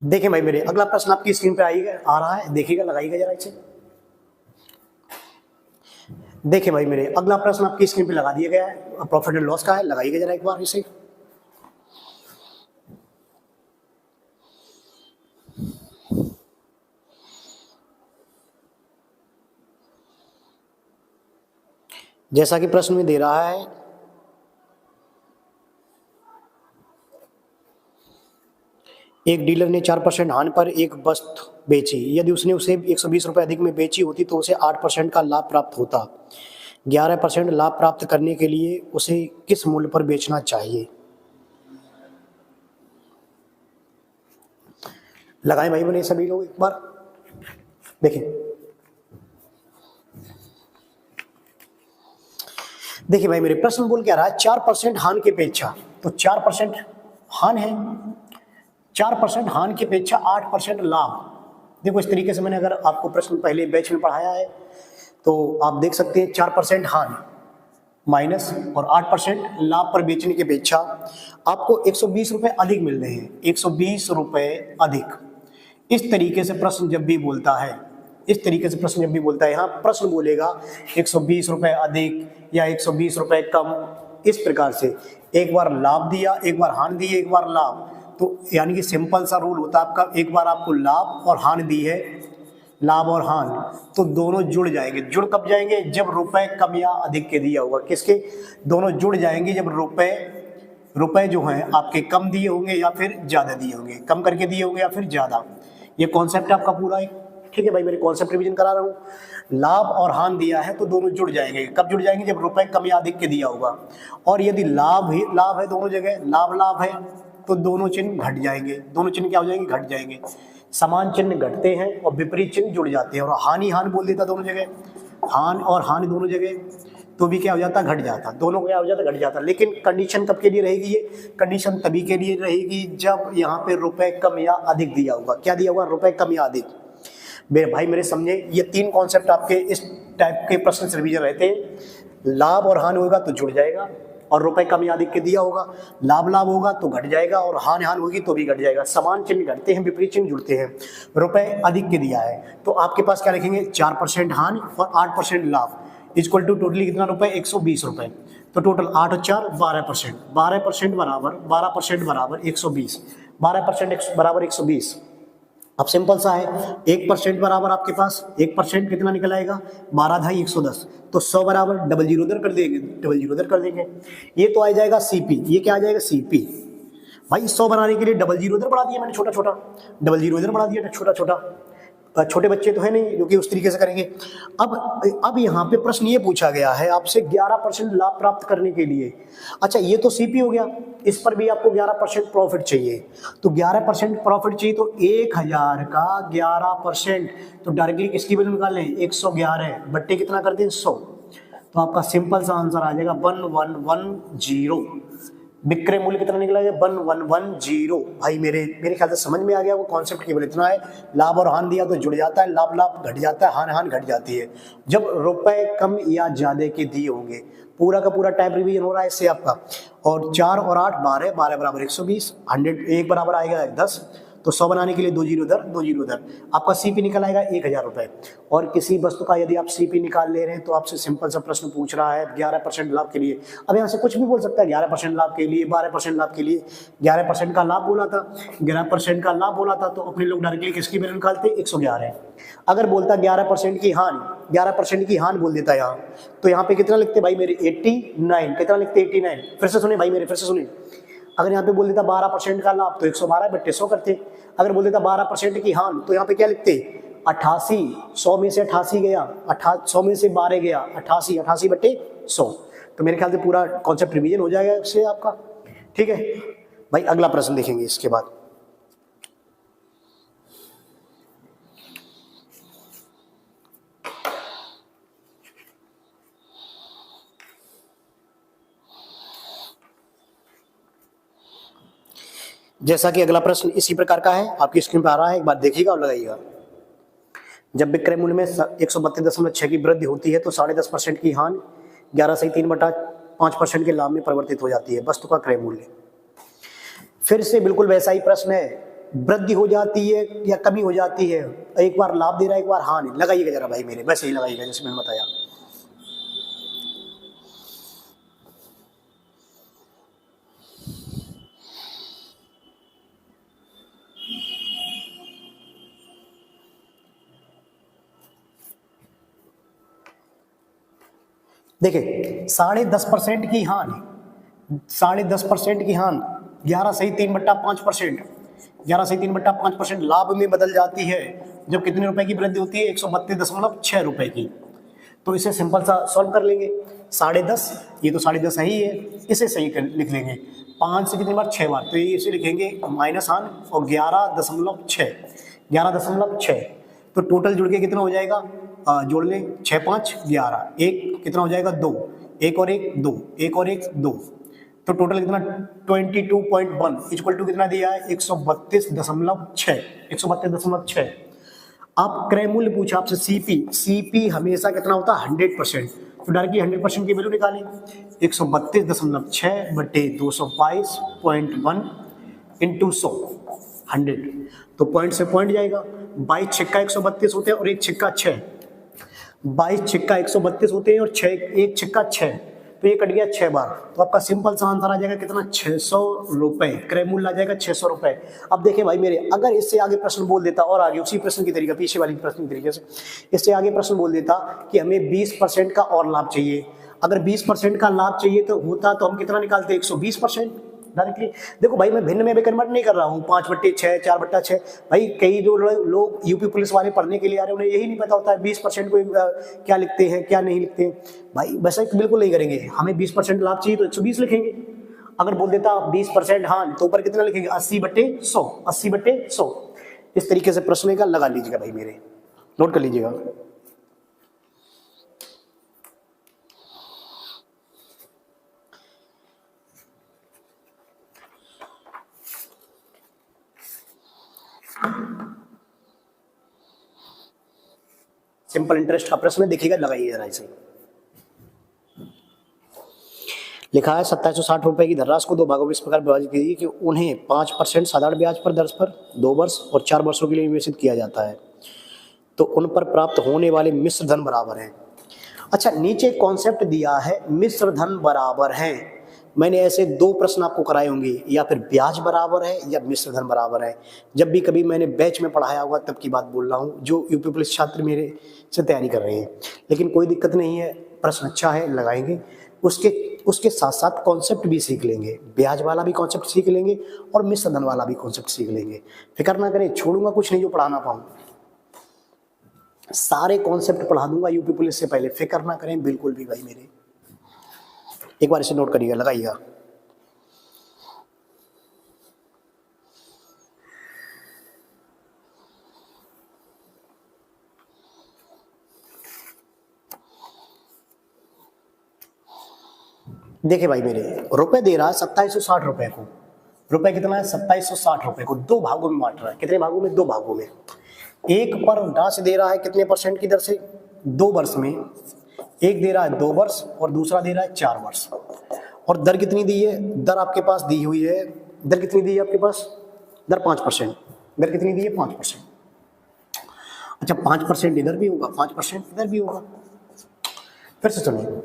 देखिए भाई मेरे अगला प्रश्न आपकी स्क्रीन पे आ रहा है, देखिएगा, लगाइएगा जरा इसे। देखिए भाई मेरे अगला प्रश्न आपकी स्क्रीन पे लगा दिया गया है, प्रॉफिट एंड लॉस का है, लगाइएगा जरा एक बार इसे। जैसा कि प्रश्न में दे रहा है, एक डीलर ने 4% हानि पर एक वस्तु बेची। यदि उसने उसे 120 रुपये अधिक में बेची होती तो उसे 8% का लाभ प्राप्त होता। 11% लाभ प्राप्त करने के लिए उसे किस मूल्य पर बेचना चाहिए? लगाएं भाई मैंने सभी लोग एक बार देखिए। देखिए भाई मेरे प्रश्न बोल क्या रहा है, 4% हानि की अपेक्षा, तो 4% हानि है, 4% हानि की अपेक्षा 8% लाभ। देखो इस तरीके से मैंने अगर आपको प्रश्न पहले बैच में पढ़ाया है तो आप देख सकते हैं 4% हानि माइनस और 8% लाभ पर बेचने की अपेक्षा आपको 120 रुपये अधिक मिल रहे हैं, 120 रुपये अधिक। इस तरीके से प्रश्न जब भी बोलता है, इस तरीके से प्रश्न जब भी बोलता है, यहाँ प्रश्न बोलेगा 120 रुपये अधिक या 120 रुपये कम, इस प्रकार से एक बार लाभ दिया, एक बार हानि दी, एक बार लाभ, तो यानी कि सिंपल सा रूल होता है आपका, एक बार आपको लाभ और हानि दी है, लाभ और हानि, तो दोनों जुड़ जाएंगे। जुड़ कब जाएंगे? जब रुपए कम या अधिक के दिया होगा। किसके? दोनों जुड़ जाएंगे जब रुपए जो हैं आपके कम दिए होंगे या फिर ज्यादा दिए होंगे, कम करके दिए होंगे या फिर ज्यादा। ये कॉन्सेप्ट आपका पूरा है, ठीक है भाई, मेरे कॉन्सेप्ट रिवीजन करा रहा हूँ। लाभ और हानि दिया है तो दोनों जुड़ जाएंगे। कब जुड़ जाएंगे? जब रुपए कम या अधिक के दिया होगा। और यदि लाभ ही लाभ है, दोनों जगह लाभ लाभ है, तो दोनों चिन्ह घट जाएंगे। दोनों चिन्ह क्या हो जाएंगे? घट जाएंगे। समान चिन्ह घटते हैं और विपरीत चिन्ह जुड़ जाते हैं। और हानि हानि बोल देता दोनों जगह, हानि और हानि दोनों जगह, तो भी क्या हो जाता? घट जाता। दोनों क्या हो जाता? घट जाता। लेकिन कंडीशन कब के लिए रहेगी? ये कंडीशन तभी के लिए रहेगी जब यहाँ पे रुपए कम या अधिक दिया होगा। क्या दिया होगा? रुपए कम या अधिक। मेरे भाई मेरे समझे, ये तीन कॉन्सेप्ट आपके इस टाइप के प्रश्न से रिवीजन रहते हैं। लाभ और हानि होगा तो जुड़ जाएगा, और रुपए कम या अधिक के दिया होगा, लाभ लाभ होगा तो घट जाएगा, और हानि हानि होगी तो भी घट जाएगा। समान चिन्ह घटते हैं, विपरीत चिन्ह जुड़ते हैं। रुपए अधिक के दिया है तो आपके पास क्या लिखेंगे? 4% हानि और 8% लाभ इक्वल टू टोटली कितना रुपए? 120 रुपए। तो टोटल 8 और 4 12%, 12% बराबर 12% बराबर 120, 12% बराबर 120। अब सिंपल सा है, 1% बराबर आपके पास 1% कितना निकल आएगा? 12 ढाई 110, तो 100 बराबर डबल जीरो इधर कर देंगे, डबल जीरो इधर कर देंगे। ये तो आ जाएगा सीपी। ये क्या आ जाएगा? सीपी। भाई 100 बनाने के लिए डबल जीरो इधर बढ़ा दिया मैंने, छोटा छोटा, डबल जीरो इधर बढ़ा दिया, छोटा छोटा। छोटे बच्चे तो है नहीं जो कि उस तरीके से करेंगे। अब यहाँ पे प्रश्न ये पूछा गया है आपसे 11% लाभ प्राप्त करने के लिए। अच्छा ये तो सीपी हो गया, इस पर भी आपको 11% प्रॉफिट चाहिए। तो 11% प्रॉफिट चाहिए तो 1000 का 11%, तो डायरेक्टली किसकी वैल्यू निकाल लें? 111 बट्टे कितना कर दें? 100। तो आपका सिंपल सा आंसर आ जाएगा 1110। विक्रय मूल्य कितना निकला है? 1110। भाई मेरे ख्याल से समझ में आ गया। वो कॉन्सेप्ट केवल इतना है, लाभ और हानि दिया तो जुड़ जाता है, लाभ लाभ घट जाता है, हानि हानि घट जाती है जब रुपए कम या ज्यादा के दिए होंगे। पूरा का पूरा टाइप रिवीजन हो रहा है इससे आपका। और 4 और 8 12, 12 बराबर 120, 100 एक बराबर आएगा 10, तो 100 बनाने के लिए 2 जीरो इधर 2 जीरो इधर, आपका सीपी निकल आएगा 1000 रुपए। और किसी वस्तु का यदि आप सीपी निकाल ले रहे हैं तो आपसे सिंपल सा प्रश्न पूछ रहा है 11% लाभ के लिए। अब यहाँ से कुछ भी बोल सकता है, 11% लाभ के लिए, 12% लाभ के लिए। 11% का लाभ बोला था, 11% का लाभ बोला था, तो अपने लोग डायरेक्टली किसकी वैल्यू निकालते? 111। अगर बोलता 11% की हानि, 11% की हानि बोल देता यहाँ, तो यहाँ पे कितना लिखते भाई मेरे? 89। कितना लिखते? 89। फिर से सुने भाई मेरे, फिर से सुने। अगर यहाँ पे बोल देता 12% का लाभ तो 112 बट्टे 100 करते। अगर बोल देता 12% की हानि तो यहाँ पे क्या लिखते? 88। 100 में से 88 गया, 100 में से 12 गया, 88, 88 बट्टे 100। तो मेरे ख्याल से पूरा कॉन्सेप्ट रिवीजन हो जाएगा इससे आपका, ठीक है भाई। अगला प्रश्न देखेंगे इसके बाद। जैसा कि अगला प्रश्न इसी प्रकार का है, आपकी स्क्रीन पर आ रहा है, एक बार देखिएगा और लगाइएगा। जब विक्रय मूल्य में 132.6 की वृद्धि होती है तो 10.5% की हानि 11 से 3/5% के लाभ में परिवर्तित हो जाती है। वस्तु का क्रय मूल्य। फिर से बिल्कुल वैसा ही प्रश्न है, वृद्धि हो जाती है या कमी हो जाती है, एक बार लाभ दे रहा है एक बार हानि। लगाइएगा जरा भाई मेरे, वैसे ही लगाइएगा जैसे मैंने बताया। देखिए 10.5% की हानि, 10.5% की हानि 11 सही 3/5%, 11 सही 3/5% लाभ में बदल जाती है जब कितने रुपए की वृद्धि होती है, 132.6 रुपए की। तो इसे सिंपल सा सॉल्व कर लेंगे। 10.5, ये तो 10.5 ही है, इसे सही लिख लेंगे। 5 से कितनी बार, 6 बार, तो ये इसे लिखेंगे माइनस हानि और 11.6, 11.6। तो टोटल जुड़ के कितना हो जाएगा, जोड़ लें 6 5 11, एक कितना हो जाएगा 2, एक और एक 2, एक और एक 2, तो टोटल कितना 22.1 इक्वल टू कितना दिया है 132.6, 132.6। आप क्रय मूल्य पूछा आपसे सीपी हमेशा कितना होता है 100%, तो डायरेक्टली 100% की वैल्यू निकालें 132.6 बटे 222.1 इंटू 100, 100, तो पॉइंट से पॉइंट जाएगा। 22 छक्का 132 होते हैं और एक छक्का 6, 22 छक्का 132 होते हैं और 6 एक छक्का 6, तो ये कट गया 6 बार। तो आपका सिंपल सा आंसर आ जाएगा कितना 600 रुपए, क्रय मूल्य आ जाएगा 600 रुपए। अब देखिए भाई मेरे, अगर इससे आगे प्रश्न बोल देता और आगे उसी प्रश्न की तरीका, पीछे वाली प्रश्न की तरीके से इससे आगे प्रश्न बोल देता कि हमें 20% का और लाभ चाहिए, अगर 20% का लाभ चाहिए तो होता तो हम कितना निकालते 120% डायरेक्टली। देखो भाई मैं भिन्न में भी कन्वर्ट नहीं कर रहा हूँ 5/6 4/6। भाई कई जो लोग यूपी पुलिस वाले पढ़ने के लिए आ रहे हैं उन्हें यही नहीं पता होता है 20% को क्या लिखते हैं क्या नहीं लिखते हैं। भाई वैसा बिल्कुल नहीं करेंगे, हमें 20% लाभ चाहिए तो 120 लिखेंगे। अगर बोल देता 20% हानि तो ऊपर कितना लिखेंगे 80/100, 80/100। इस तरीके से प्रश्न का लगा लीजिएगा भाई मेरे, नोट कर लीजिएगा। सिंपल इंटरेस्ट का प्रश्न है, देखिएगा लगाइए जरा इसे। लिखा है 2760 रुपए की धनराशि को 2 भागों में इस प्रकार विभाजित कीजिए कि उन्हें 5% साधारण ब्याज पर दर पर 2 वर्ष और 4 वर्षों के लिए निवेशित किया जाता है, तो उन पर प्राप्त होने वाले मिश्र धन बराबर है। अच्छा नीचे कॉन्सेप्ट दिया है मिश्र धन बराबर है, मैंने ऐसे 2 प्रश्न आपको कराए होंगे, या फिर ब्याज बराबर है या मिश्र धन बराबर है। जब भी कभी मैंने बैच में पढ़ाया होगा तब की बात बोल रहा हूँ, जो यूपी पुलिस छात्र मेरे से तैयारी कर रहे हैं। लेकिन कोई दिक्कत नहीं है, प्रश्न अच्छा है, लगाएंगे। उसके साथ साथ कॉन्सेप्ट भी सीख लेंगे, ब्याज वाला भी कॉन्सेप्ट सीख लेंगे और मिश्र धन वाला भी कॉन्सेप्ट सीख लेंगे। फिक्र ना करें, छोड़ूंगा कुछ नहीं जो पढ़ा ना पाऊँ, सारे कॉन्सेप्ट पढ़ा दूंगा यूपी पुलिस से पहले, फिक्र ना करें बिल्कुल भी भाई मेरे। एक बार इसे नोट करिएगा, लगाइएगा। देखिए भाई मेरे, रुपए दे रहा है 2760 रुपए को, रुपए कितना है 2760 रुपए को 2 भागों में बांट रहा है। कितने भागों में, 2 भागों में। एक पर राशि दे रहा है कितने % की दर से, 2 वर्ष में। एक दे रहा है 2 वर्ष और दूसरा दे रहा है 4 वर्ष। और दर कितनी दी है, दर आपके पास दी हुई है, दर कितनी दी है आपके पास, दर 5%, दर कितनी दी है 5%। अच्छा 5% इधर भी होगा, 5% इधर भी होगा। फिर से सुनिए,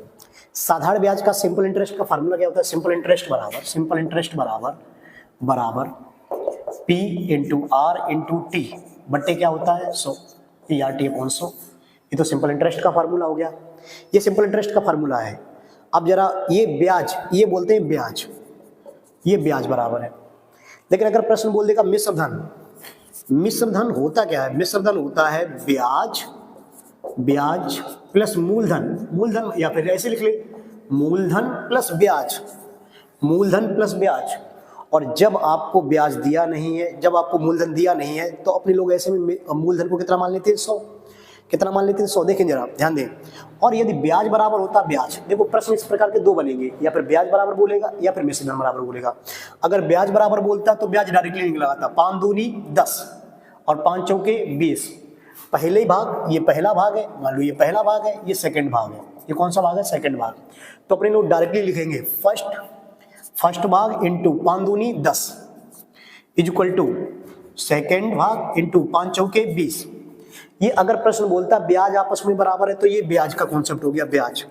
साधारण ब्याज का सिंपल इंटरेस्ट का फार्मूला क्या होता है, सिंपल इंटरेस्ट बराबर P into R into T बट्टे क्या होता है 100, PRT/100। ये तो सिंपल इंटरेस्ट का फार्मूला हो गया, ये सिंपल इंटरेस्ट का फार्मूला है। अब जरा ये ब्याज, ये बोलते हैं ब्याज, ये ब्याज बराबर है। लेकिन अगर प्रश्न बोल देगा मिश्र धन, मिश्र धन होता क्या है, मिश्र धन होता है ब्याज प्लस मूलधन, मूलधन या फिर ऐसे लिख ले मूलधन प्लस ब्याज, मूलधन प्लस ब्याज। और जब आपको ब्याज दिया नहीं है, जब आपको मूलधन दिया नहीं है, तो अपने लोग ऐसे में मूलधन को कितना मान लेते हैं 100, कितना मान लेते हैं 100। देखें जरा ध्यान दें। और यदि ब्याज बराबर होता ब्याज, देखो प्रश्न इस प्रकार के 2 बनेंगे, या फिर ब्याज बराबर बोलेगा या फिर मिश्र धन बराबर बोलेगा। अगर ब्याज बराबर बोलता तो ब्याज डायरेक्टली नहीं लगाता, 5 दूनी 10 और 5 चौके 20। पहले ही भाग, ये पहला भाग है, मान लो ये पहला भाग है, ये सेकंड भाग है। ये कौन सा भाग है, सेकंड भाग। तो अपने लोग डायरेक्टली लिखेंगे फर्स्ट भाग इंटू 5 दूनी 10 इक्वल टू सेकेंड भाग इंटू 5 चौके 20। ये अगर प्रश्न बोलता ब्याज आपस में बराबर है तो ये ब्याज का कॉन्सेप्ट हो गया, ब्याज,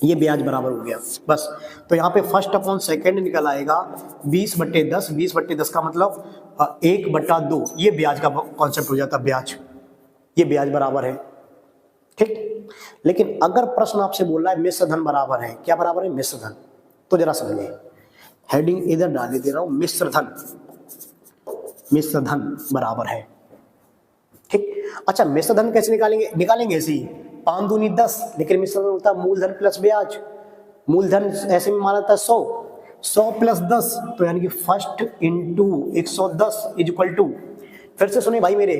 ये ब्याज बराबर हो गया बस। तो यहाँ पे फर्स्ट अपॉन सेकेंड निकल आएगा 20/10, 20/10 का मतलब 1/2, ये ब्याज का कॉन्सेप्ट हो जाता ब्याज, ये ब्याज बराबर है, ठीक। लेकिन अगर प्रश्न आपसे बोल रहा है मिश्र धन बराबर है, क्या बराबर है, मिश्र धन, तो जरा समझिए, हेडिंग इधर डाल दे रहा हूं, मिश्र धन, मिश्र धन बराबर है, ठीक। अच्छा मिश्र धन कैसे निकालेंगे, निकालेंगे ऐसे ही 5 दूनी 10, लेकिन मिश्र धन होता है मूलधन प्लस ब्याज, मूलधन ऐसे में माना था 100 प्लस 10, तो यानी कि first into 110 is equal to, फिर से सुने भाई मेरे,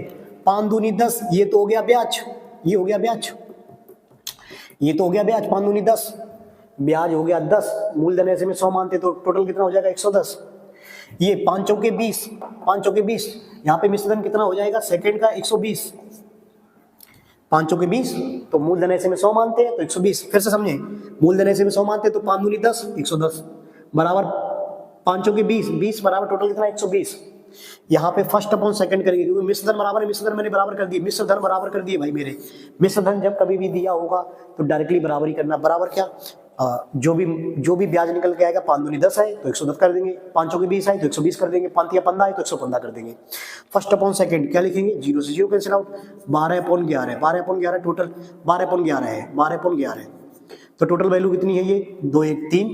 5 दूनी 10, ये तो हो गया ब्याज, ये हो गया ब्याज, ये तो हो गया ब्याज, 5 दूनी 10, ब्याज हो गया 10, मूलधन ऐसे में 100 मानते तो टोटल कितना हो जाएगा 110, ये 5 चौके 20, 5 चौके 20, यहाँ पे मिश्र धन कितना हो जाएगा सेकंड का 120, 5 चौके 20, तो मूलधन ऐसे में 100 मानते हैं तो 120, फिर से समझे, मूलधन ऐसे में 100 मानते हैं तो 5 दूनी 10, 110 बराबर 5 चौके 20, 20 बराबर टोटल कितना 120। यहाँ पे फर्स्ट अपॉन सेकंड करेंगे क्योंकि मिश्र धन बराबर है, मिश्र धन मैंने बराबर कर दिए, मिश्र धन बराबर कर दिए भाई मेरे। मिश्र धन जब कभी भी दिया होगा तो डायरेक्टली बराबर ही करना, बराबर क्या, जो भी ब्याज निकल के आएगा, 5 दूनी 10 है तो 110 कर देंगे, 5 चौके 20 है तो 120 कर देंगे, 5 या 15 है तो 115 कर देंगे। फर्स्ट अपॉन सेकंड क्या लिखेंगे, 0 से 0 कैंसिल आउट, 12/11, 12/11 टोटल 12/11 है, 12/11 तो टोटल वैल्यू कितनी है ये 2 1 3,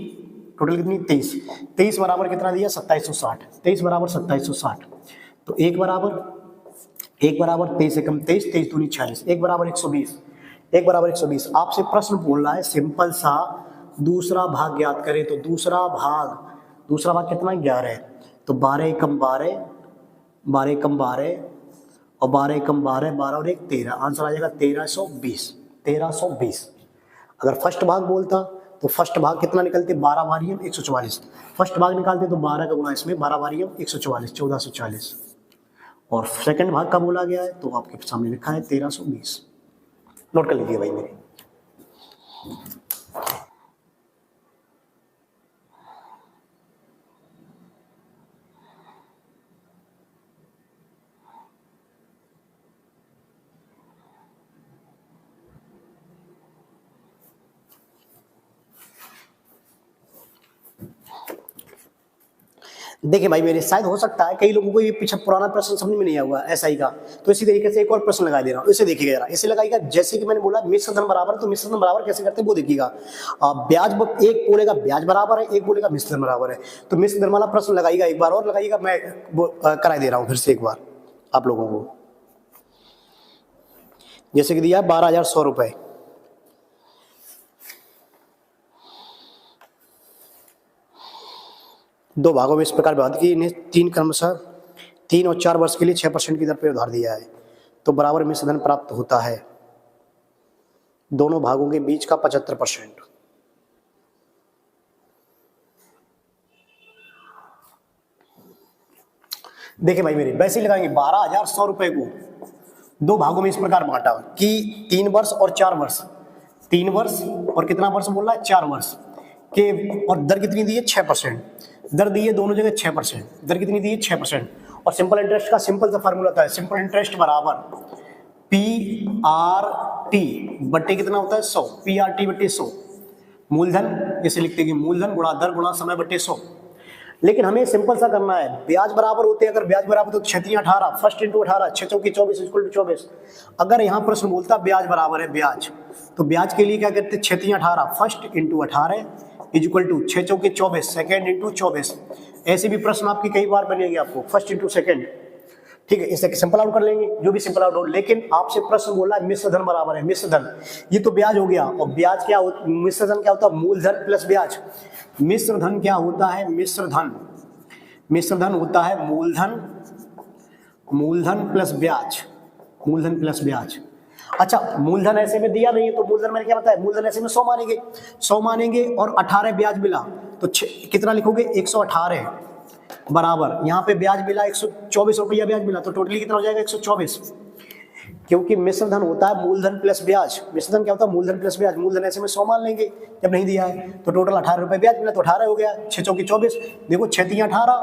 टोटल कितनी 23, 23 बराबर कितना दिया 2760, 23 बराबर 2760, तो 1 बराबर 23 से कम 23, 23 दूनी 46, 1 बराबर 120, 1 बराबर 120। आपसे प्रश्न बोल रहा है सिंपल सा दूसरा भाग ज्ञात करें, तो दूसरा भाग कितना 11 है, तो 12 एकम 12, 12 एकम 12 और 12 एकम 12, 12 और 1 13, आंसर आ जाएगा 1320, 1320। अगर फर्स्ट भाग बोलता तो फर्स्ट भाग कितना निकलते 12 बारियम 144, फर्स्ट भाग निकालते तो 12 का गुणा इसमें 12 बारियम 144, 1440, और सेकंड भाग का बोला गया है तो आपके सामने लिखा है 1320, नोट कर लीजिए भाई मेरे। देखिए भाई मेरे, शायद हो सकता है कई लोगों को ये पीछे पुराना प्रश्न समझ में नहीं आया हुआ ऐसा ही का, तो इसी तरीके से एक और प्रश्न लगा दे रहा हूँ, इसे देखिएगा जरा, इसे लगाइएगा। जैसे कि मैंने बोला मिश्र धन बराबर, तो मिश्र धन बराबर कैसे करते हैं वो देखिएगा। ब्याज, एक बोलेगा ब्याज बराबर है, एक बोलेगा मिश्र धन बराबर है, तो मिश्र धन वाला प्रश्न लगाइएगा, एक बार और लगाइएगा, मैं करा दे रहा हूँ फिर से एक बार आप लोगों को। जैसे कि दिया 12,100 रुपए, दो भागों में इस प्रकार विभाजित की, इन्हें 3 क्रमशः 3 और 4 वर्ष के लिए 6% की दर पर उधार दिया है, तो बराबर मिश्र धन प्राप्त होता है दोनों भागों के बीच का 75%। देखिए भाई मेरे, वैसे ही लगाएंगे 12,100 रुपए को दो भागों में इस प्रकार बांटा कि 3 वर्ष और 4 वर्ष, 3 वर्ष और कितना वर्ष बोल रहा है 4 वर्ष के, और दर कितनी दी है 6%, दर दी है दोनों जगह 6%, दर कितनी दी है 6%। और सिंपल इंटरेस्ट का सिंपल सा फार्मूला होता है, सिंपल इंटरेस्ट बराबर PRT बट्टे कितना होता है 100, PRT बट्टे 100, मूलधन इसे लिखते हैं कि मूलधन गुणा दर गुणा समय बट्टे 100। लेकिन हमें सिंपल सा करना है, ब्याज बराबर होते हैं, अगर ब्याज बराबर तो 6 3 18, फर्स्ट इंटू 18, 6 चौकी 24 इक्वल टू 24। अगर यहाँ प्रश्न बोलता ब्याज बराबर है ब्याज, तो ब्याज के लिए क्या करते हैं 6 3 18, first into 18 is equal to 6 चौके 24, सेकेंड इंटू 24। ऐसे भी प्रश्न आपकी कई बार बनेंगे आपको, फर्स्ट इंटू सेकेंड, ठीक है, इसे सिंपल आउट कर लेंगे जो भी सिंपल आउट हो। लेकिन आपसे प्रश्न बोला है मिश्र धन बराबर है, मिश्र धन ये तो ब्याज हो गया, और ब्याज क्या होता, मिश्र धन क्या होता है मूलधन प्लस ब्याज। मिश्र धन क्या होता है, मिश्र धन होता है मूलधन प्लस ब्याज, मूलधन प्लस ब्याज। अच्छा, मूलधन ऐसे में दिया नहीं है तो मूलधन मैंने क्या बताया, मूलधन ऐसे में 100 मानेंगे और 18 ब्याज मिला तो कितना लिखोगे 118 बराबर, यहाँ पे ब्याज मिला 124 रुपया ब्याज मिला, तो टोटली कितना हो जाएगा 124। क्योंकि मिश्र धन होता है मूलधन प्लस ब्याज, मिश्र धन क्या होता है मूलधन प्लस ब्याज, मूलधन ऐसे में 100 मान लेंगे जब नहीं दिया है, तो टोटल 18 रुपए ब्याज मिला तो 18 हो गया, 6 चौके 24, देखो 6 3 18,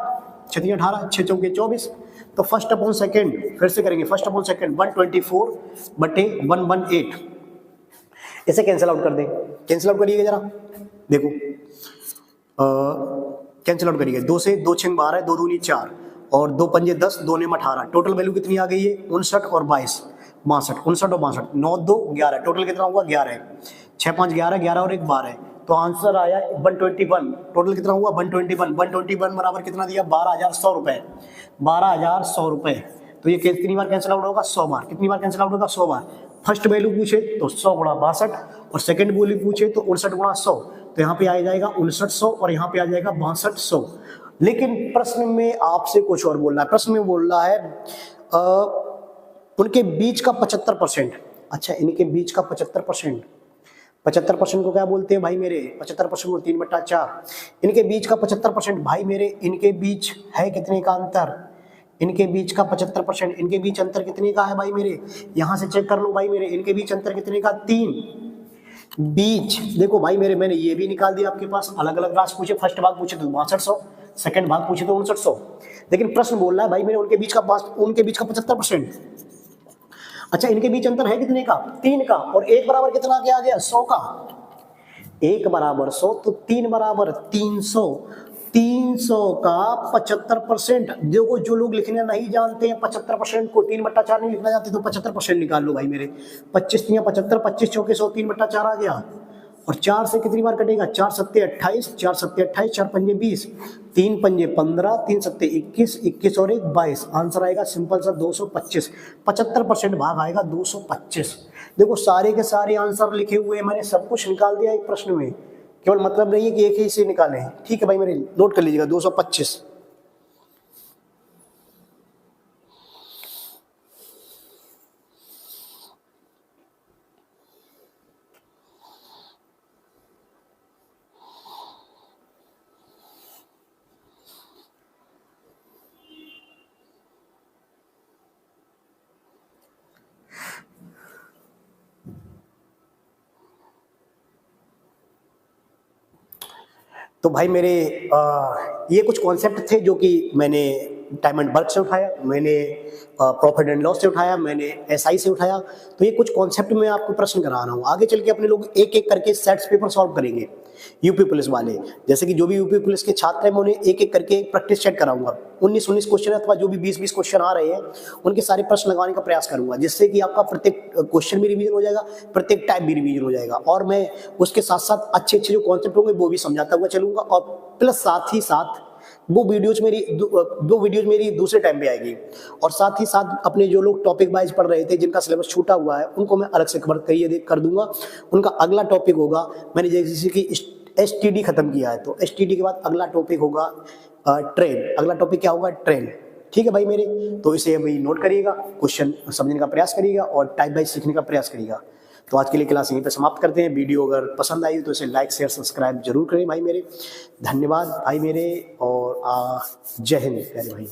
6 3 18, 6 चौके 24, तो फर्स्ट अपॉन सेकेंड फिर से करेंगे, फर्स्ट अपॉन सेकेंड 124/118, इसे कैंसिल आउट कर दें। कैंसिल आउट करिएगा जरा, देखो कैंसिल आउट करिएगा, 2 से 2 6 12, 2 दूनी 4 और 2 पंजे 10, 2 नेम 18, टोटल वैल्यू कितनी आ गई है 59 और 22, 62, 59 और 62, 9 2 11, टोटल कितना हुआ 11, 6 5 11, 11 और 1 12, तो आंसर आया 121, टोटल कितना हुआ 121, 121 बराबर कितना दिया 12,100 रुपए, 12,100 रुपए। तो ये कितनी बार कैंसिल आउट होगा 100 बार, कितनी बार कैंसिल आउट होगा 100 बार। फर्स्ट वैल्यू पूछे तो 100 गुणा 62 और सेकंड वैल्यू पूछे तो 59 गुणा 100, तो यहाँ पे आ जाएगा 5900 और यहाँ पे आ जाएगा 6200। लेकिन प्रश्न में आपसे कुछ और बोल रहा है, प्रश्न में बोल रहा है उनके बीच का 75%। अच्छा, इनके बीच का 75%, 75% को क्या बोलते हैं भाई मेरे, 75% को 3/4, इनके बीच का 75% भाई मेरे, इनके बीच है कितने का अंतर, इनके बीच का 75%, इनके बीच अंतर कितने का है भाई मेरे, यहां से चेक कर लो भाई मेरे, इनके बीच अंतर कितने का 3। बीच देखो भाई मेरे, मैंने ये भी निकाल दिया आपके पास, अलग अलग राशि पूछे, फर्स्ट भाग पूछे तो 6200, सेकंड भाग पूछे तो 5900, लेकिन प्रश्न बोल रहा है भाई मेरे उनके बीच का 75%। अच्छा, इनके बीच अंतर है कितने का 3 का, और 1 बराबर कितना आ गया 100 का, 1 बराबर 100 तो 3 बराबर 300, 300 का 75%। देखो जो लोग लिखने नहीं जानते हैं 75% को 3/4 नहीं लिखना जानते तो 75% निकाल लो भाई मेरे, 25 3 75, 25 चौके 100, 3/4 आ गया, और 4 से कितनी बार कटेगा 4 7 28, 4 7 28, 4 पंजे 20, 3 पंजे 15, 3 7 21, 21 और 1 22, आंसर आएगा सिंपल सा 225, 75% भाग आएगा 225। देखो सारे के सारे आंसर लिखे हुए हैं, मैंने सब कुछ निकाल दिया एक प्रश्न में, केवल मतलब नहीं है कि एक ही से निकाले हैं। ठीक है भाई मेरे, नोट कर लीजिएगा 225। तो भाई मेरे ये कुछ कॉन्सेप्ट थे जो कि मैंने टाइम एंड वर्क से उठाया, मैंने प्रॉफिट एंड लॉस से उठाया, मैंने एसआई से उठाया। तो ये कुछ कॉन्सेप्ट में आपको प्रश्न करा रहा हूँ, आगे चल के अपने लोग एक एक करके सेट्स पेपर सॉल्व करेंगे यूपी पुलिस वाले। जैसे कि जो भी यूपी पुलिस के छात्र हैं मैं उन्हें एक एक करके प्रैक्टिस सेट कराऊंगा, 19 क्वेश्चन अथवा जो भी 20 क्वेश्चन आ रहे हैं उनके सारे प्रश्न लगाने का प्रयास करूंगा, जिससे कि आपका प्रत्येक क्वेश्चन भी रिवीजन हो जाएगा, प्रत्येक टाइप भी रिवीजन हो जाएगा, और मैं उसके साथ साथ अच्छे अच्छे जो कॉन्सेप्ट होंगे वो भी समझाता हुआ चलूंगा। और प्लस साथ ही साथ वो वीडियोज मेरी दूसरे टाइम पे आएगी, और साथ ही साथ अपने जो लोग टॉपिक वाइज पढ़ रहे थे जिनका सिलेबस छूटा हुआ है उनको मैं अलग से कवर कर दूंगा। उनका अगला टॉपिक होगा, मैंने जैसे कि एसटीडी खत्म किया है तो एसटीडी के बाद अगला टॉपिक होगा ट्रेन। अगला टॉपिक क्या होगा, ट्रेन। ठीक है भाई मेरे, तो इसे अभी नोट करिएगा, क्वेश्चन समझने का प्रयास करिएगा और टाइप वाइज सीखने का प्रयास करिएगा। तो आज के लिए क्लास यहीं पे समाप्त करते हैं। वीडियो अगर पसंद आई तो इसे लाइक शेयर सब्सक्राइब जरूर करें भाई मेरे। धन्यवाद भाई मेरे, और जय हिंद प्यारे भाई।